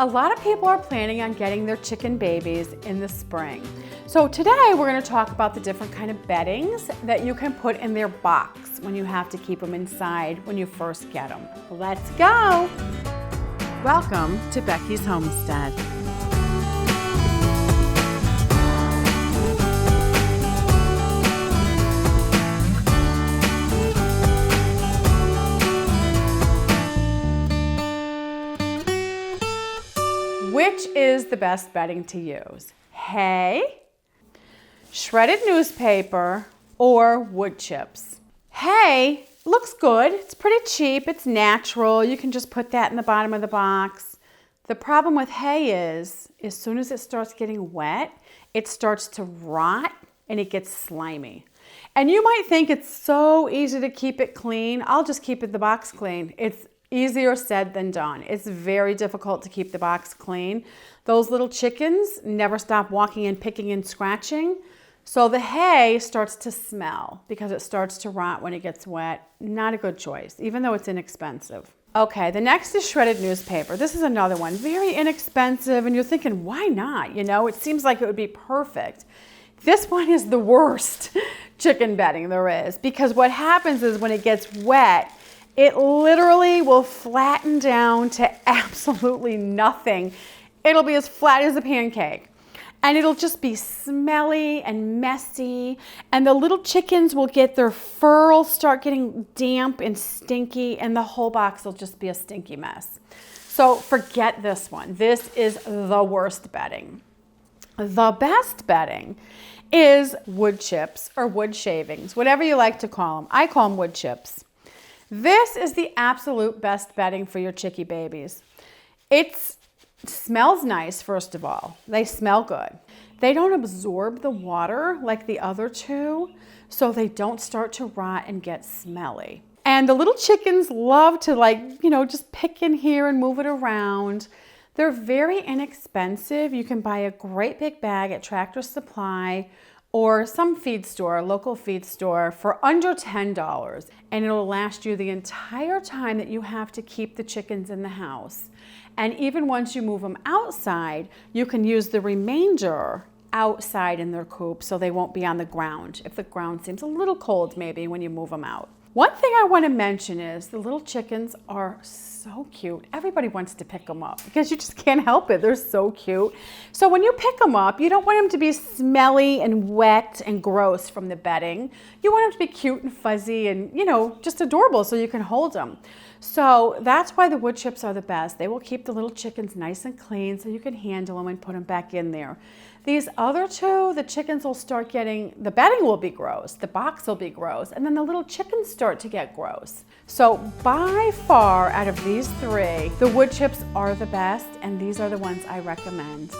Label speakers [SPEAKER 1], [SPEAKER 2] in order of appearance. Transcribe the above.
[SPEAKER 1] A lot of people are planning on getting their chicken babies in the spring. So today we're going to talk about the different kind of beddings that you can put in their box when you have to keep them inside when you first get them. Let's go! Welcome to Becky's Homestead. Which is the best bedding to use? Hay, shredded newspaper, or wood chips? Hay looks good. It's pretty cheap. It's natural. You can just put that in the bottom of the box. The problem with hay is, as soon as it starts getting wet, it starts to rot and it gets slimy. And you might think it's so easy to keep it clean. I'll just keep the box clean. It's easier said than done. It's very difficult to keep the box clean. Those little chickens never stop walking and picking and scratching. So the hay starts to smell because it starts to rot when it gets wet. Not a good choice, even though it's inexpensive. Okay, the next is shredded newspaper. This is another one, very inexpensive, and you're thinking, why not? You know, it seems like it would be perfect. This one is the worst chicken bedding there is, because what happens is when it gets wet, it literally will flatten down to absolutely nothing. It'll be as flat as a pancake. And it'll just be smelly and messy. And the little chickens will get their fur will start getting damp and stinky, and the whole box will just be a stinky mess. So forget this one. This is the worst bedding. The best bedding is wood chips or wood shavings, whatever you like to call them. I call them wood chips. This is the absolute best bedding for your chickie babies. It smells nice, first of all. They smell good. They don't absorb the water like the other two, so they don't start to rot and get smelly. And the little chickens love to just pick in here and move it around. They're very inexpensive. You can buy a great big bag at Tractor Supply or some feed store, local feed store, for under $10. And it'll last you the entire time that you have to keep the chickens in the house. And even once you move them outside, you can use the remainder outside in their coop so they won't be on the ground, if the ground seems a little cold maybe when you move them out. One thing I want to mention is the little chickens are so cute. Everybody wants to pick them up because you just can't help it. They're so cute. So when you pick them up, you don't want them to be smelly and wet and gross from the bedding. You want them to be cute and fuzzy and, just adorable so you can hold them. So that's why the wood chips are the best. They will keep the little chickens nice and clean so you can handle them and put them back in there. These other two, the chickens will start getting, the bedding will be gross, the box will be gross, and then the little chickens start to get gross. So by far out of these three, the wood chips are the best, and these are the ones I recommend.